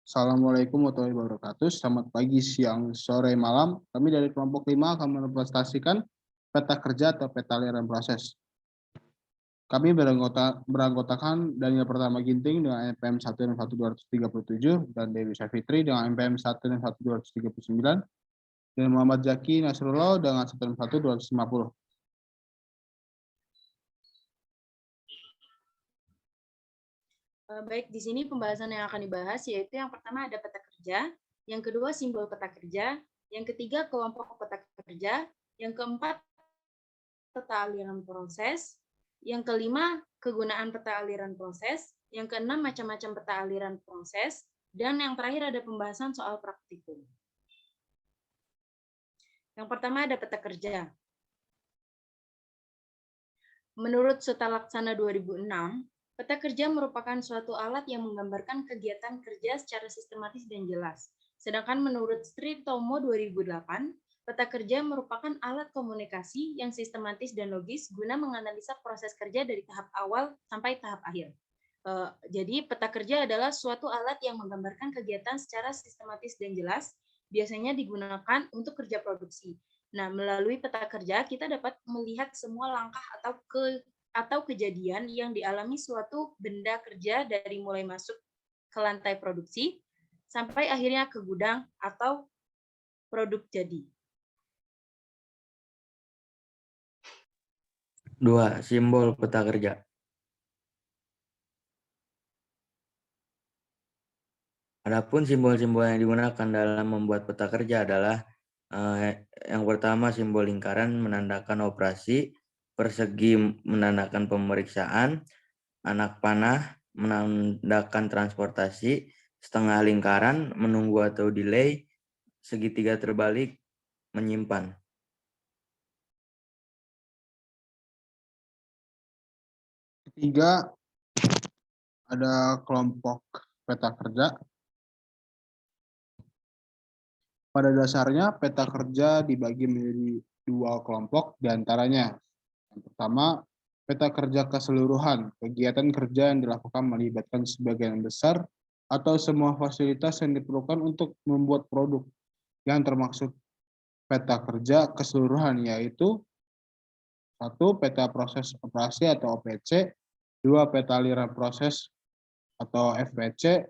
Assalamualaikum warahmatullahi wabarakatuh. Selamat pagi, siang, sore, malam. Kami dari kelompok 5 akan merepresentasikan peta kerja atau peta aliran proses. Kami beranggotakan Daniel Pertama Ginting dengan NPM 16237 dan Dewi Safitri dengan NPM 16239 dan Muhammad Zaki Nasrullah dengan 16250. Baik, di sini pembahasan yang akan dibahas yaitu yang pertama ada peta kerja, yang kedua simbol peta kerja, yang ketiga kelompok peta kerja, yang keempat peta aliran proses, yang kelima kegunaan peta aliran proses, yang keenam macam-macam peta aliran proses, dan yang terakhir ada pembahasan soal praktikum. Yang pertama ada peta kerja. Menurut Seta Laksana 2006, peta kerja merupakan suatu alat yang menggambarkan kegiatan kerja secara sistematis dan jelas. Sedangkan menurut Sri Tomo 2008, peta kerja merupakan alat komunikasi yang sistematis dan logis guna menganalisa proses kerja dari tahap awal sampai tahap akhir. Jadi peta kerja adalah suatu alat yang menggambarkan kegiatan secara sistematis dan jelas, biasanya digunakan untuk kerja produksi. Nah, melalui peta kerja kita dapat melihat semua langkah atau kejadian yang dialami suatu benda kerja dari mulai masuk ke lantai produksi sampai akhirnya ke gudang atau produk jadi. 2. Simbol peta kerja. Adapun simbol-simbol yang digunakan dalam membuat peta kerja adalah yang pertama simbol lingkaran menandakan operasi, persegi menandakan pemeriksaan, anak panah menandakan transportasi, setengah lingkaran menunggu atau delay, segitiga terbalik menyimpan. Ketiga, ada kelompok peta kerja. Pada dasarnya, peta kerja dibagi menjadi dua kelompok, diantaranya yang pertama, peta kerja keseluruhan, kegiatan kerja yang dilakukan melibatkan sebagian besar atau semua fasilitas yang diperlukan untuk membuat produk. Yang termaksud peta kerja keseluruhan yaitu 1. Peta proses operasi atau OPC, 2. Peta aliran proses atau FPC,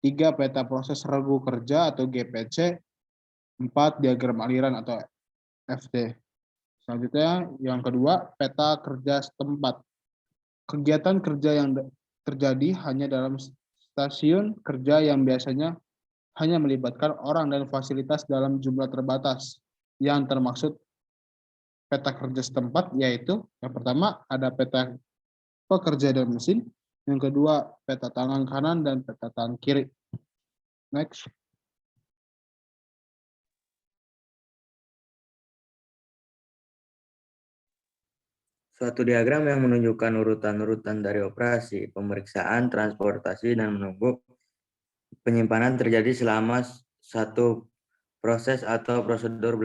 3. Peta proses regu kerja atau GPC, 4. Diagram aliran atau FD. Selanjutnya, yang kedua, peta kerja setempat. Kegiatan kerja yang terjadi hanya dalam stasiun kerja yang biasanya hanya melibatkan orang dan fasilitas dalam jumlah terbatas. Yang termaksud peta kerja setempat yaitu yang pertama ada peta pekerja dan mesin, yang kedua peta tangan kanan dan peta tangan kiri. Next. Suatu diagram yang menunjukkan urutan-urutan dari operasi, pemeriksaan, transportasi, dan menunggu penyimpanan terjadi selama satu proses atau prosedur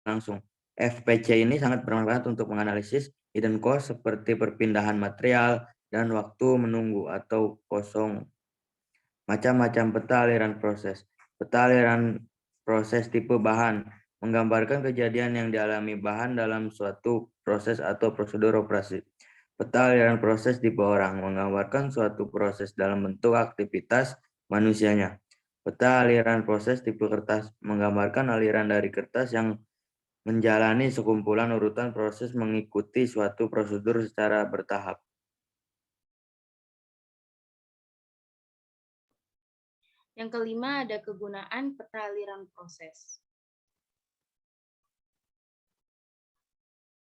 berlangsung. FPC ini sangat bermanfaat untuk menganalisis hidden cost seperti perpindahan material dan waktu menunggu atau kosong. Macam-macam peta aliran proses. Peta aliran proses tipe bahan menggambarkan kejadian yang dialami bahan dalam suatu proses atau prosedur operasi. Peta aliran proses tipe orang menggambarkan suatu proses dalam bentuk aktivitas manusianya. Peta aliran proses tipe kertas menggambarkan aliran dari kertas yang menjalani sekumpulan urutan proses mengikuti suatu prosedur secara bertahap. Yang kelima ada kegunaan peta aliran proses.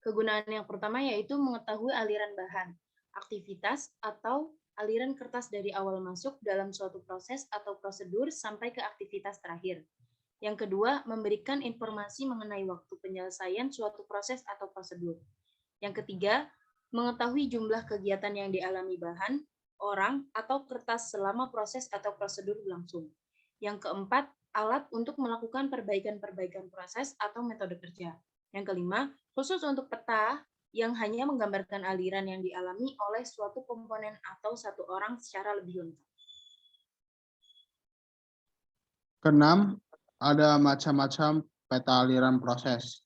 Kegunaan yang pertama yaitu mengetahui aliran bahan, aktivitas, atau aliran kertas dari awal masuk dalam suatu proses atau prosedur sampai ke aktivitas terakhir. Yang kedua, memberikan informasi mengenai waktu penyelesaian suatu proses atau prosedur. Yang ketiga, mengetahui jumlah kegiatan yang dialami bahan, orang, atau kertas selama proses atau prosedur berlangsung. Yang keempat, alat untuk melakukan perbaikan-perbaikan proses atau metode kerja. Yang kelima, khusus untuk peta yang hanya menggambarkan aliran yang dialami oleh suatu komponen atau satu orang secara lebih lengkap. Keenam, ada macam-macam peta aliran proses.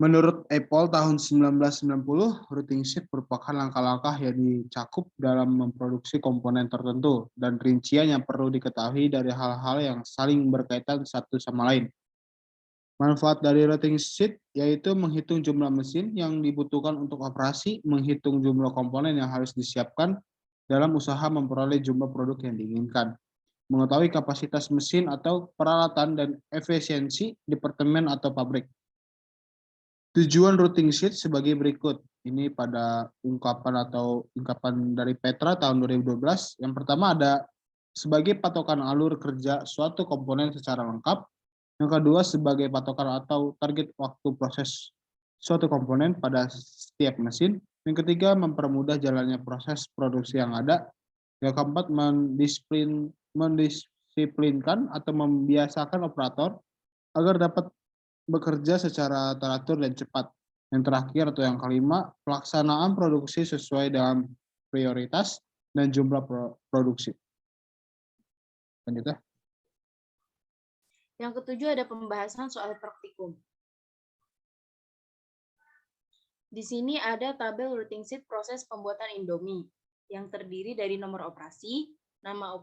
Menurut Apple tahun 1990, routing sheet merupakan langkah-langkah yang dicakup dalam memproduksi komponen tertentu dan rincian yang perlu diketahui dari hal-hal yang saling berkaitan satu sama lain. Manfaat dari routing sheet yaitu menghitung jumlah mesin yang dibutuhkan untuk operasi, menghitung jumlah komponen yang harus disiapkan dalam usaha memperoleh jumlah produk yang diinginkan, mengetahui kapasitas mesin atau peralatan dan efisiensi departemen atau pabrik. Tujuan routing sheet sebagai berikut. Ini pada ungkapan dari Petra tahun 2012. Yang pertama ada sebagai patokan alur kerja suatu komponen secara lengkap. Yang kedua sebagai patokan atau target waktu proses suatu komponen pada setiap mesin. Yang ketiga mempermudah jalannya proses produksi yang ada. Yang keempat mendisiplinkan atau membiasakan operator agar dapat bekerja secara teratur dan cepat. Yang terakhir atau yang kelima, pelaksanaan produksi sesuai dengan prioritas dan jumlah produksi. Lanjut ya. Yang ketujuh ada pembahasan soal praktikum. Di sini ada tabel routing sheet proses pembuatan Indomie yang terdiri dari nomor operasi, nama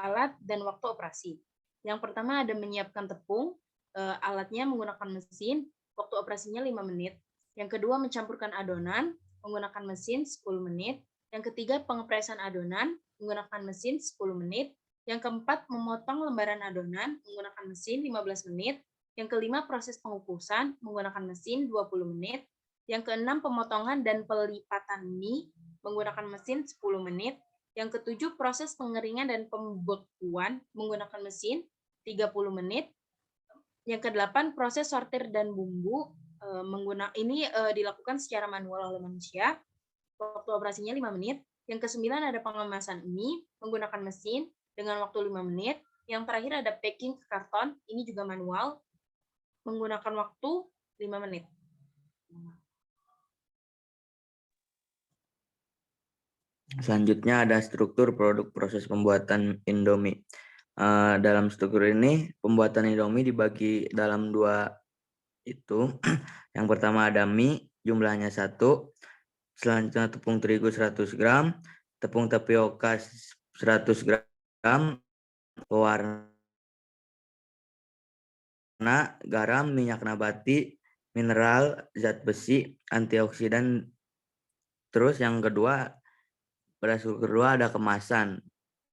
alat, dan waktu operasi. Yang pertama ada menyiapkan tepung, alatnya menggunakan mesin, waktu operasinya 5 menit. Yang kedua, mencampurkan adonan, menggunakan mesin 10 menit. Yang ketiga, pengepresan adonan, menggunakan mesin 10 menit. Yang keempat, memotong lembaran adonan, menggunakan mesin 15 menit. Yang kelima, proses pengukusan, menggunakan mesin 20 menit. Yang keenam, pemotongan dan pelipatan mie, menggunakan mesin 10 menit. Yang ketujuh, proses pengeringan dan pembekuan, menggunakan mesin 30 menit. Yang kedelapan, proses sortir dan bumbu dilakukan secara manual oleh manusia. Waktu operasinya 5 menit. Yang kesembilan ada pengemasan mie menggunakan mesin dengan waktu 5 menit. Yang terakhir ada packing ke karton, ini juga manual menggunakan waktu 5 menit. Selanjutnya ada struktur produk proses pembuatan Indomie. Dalam struktur ini, pembuatan Indomie dibagi dalam dua itu. Yang pertama ada mie, jumlahnya 1. Selanjutnya tepung terigu 100 gram, tepung tapioka 100 gram, pewarna, garam, minyak nabati, mineral, zat besi, antioksidan. Terus yang kedua, pada struktur kedua ada kemasan.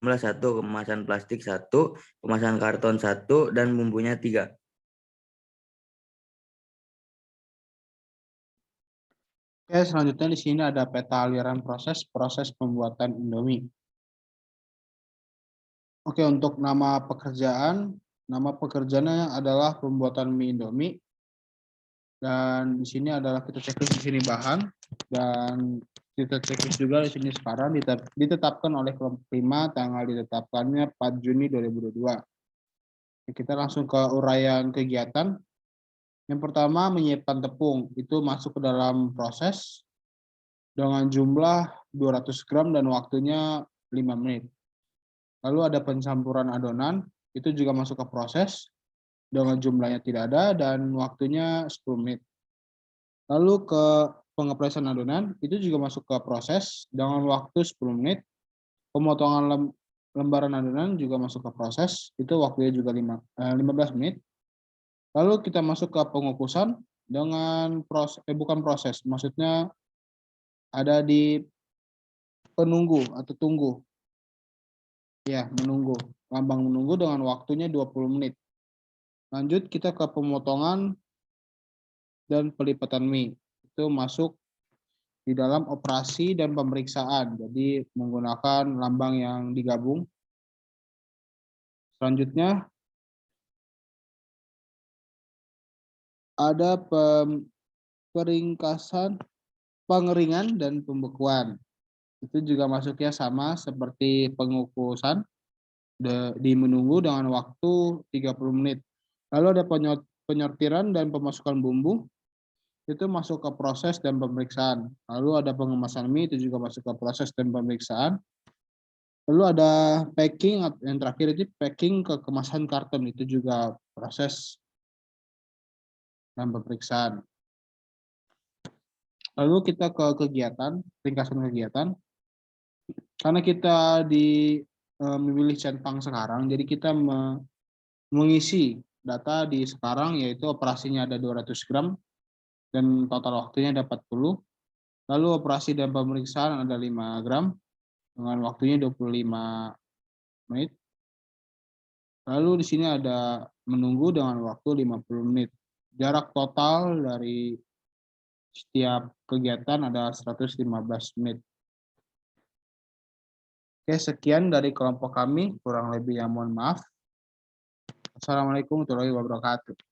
Jumlah 1, kemasan plastik 1, kemasan karton 1, dan bumbunya 3. Oke, selanjutnya di sini ada peta aliran proses pembuatan Indomie. Oke, untuk nama pekerjaannya adalah pembuatan mie Indomie. Dan di sini adalah kita checklist di sini bahan, dan kita checklist juga di sini sekarang ditetapkan oleh kelompok 5, tanggal ditetapkannya 4 Juni 2022. Kita langsung ke uraian kegiatan. Yang pertama, menyiapkan tepung. Itu masuk ke dalam proses dengan jumlah 200 gram dan waktunya 5 menit. Lalu ada pencampuran adonan, itu juga masuk ke proses dengan jumlahnya tidak ada dan waktunya 10 menit. Lalu ke pengepresan adonan, itu juga masuk ke proses dengan waktu 10 menit. Pemotongan lembaran adonan juga masuk ke proses, itu waktunya juga 15 menit. Lalu kita masuk ke pengukusan dengan maksudnya ada di penunggu atau tunggu. Ya, menunggu. Lambang menunggu dengan waktunya 20 menit. Lanjut kita ke pemotongan dan pelipatan mie. Itu masuk di dalam operasi dan pemeriksaan. Jadi menggunakan lambang yang digabung. Selanjutnya ada pengeringan dan pembekuan. Itu juga masuknya sama seperti pengukusan di menunggu dengan waktu 30 menit. Lalu ada penyortiran dan pemasukan bumbu, itu masuk ke proses dan pemeriksaan. Lalu ada pengemasan mie, itu juga masuk ke proses dan pemeriksaan. Lalu ada packing, yang terakhir itu packing ke kemasan karton, itu juga proses dan pemeriksaan. Lalu kita ke kegiatan, ringkasan kegiatan. Karena kita memilih centang sekarang, jadi kita mengisi data di sekarang, yaitu operasinya ada 200 gram dan total waktunya ada 40. Lalu operasi dan pemeriksaan ada 5 gram dengan waktunya 25 menit. Lalu di sini ada menunggu dengan waktu 50 menit. Jarak total dari setiap kegiatan ada 115 menit. Oke, sekian dari kelompok kami, kurang lebih yang mohon maaf. Assalamualaikum warahmatullahi wabarakatuh.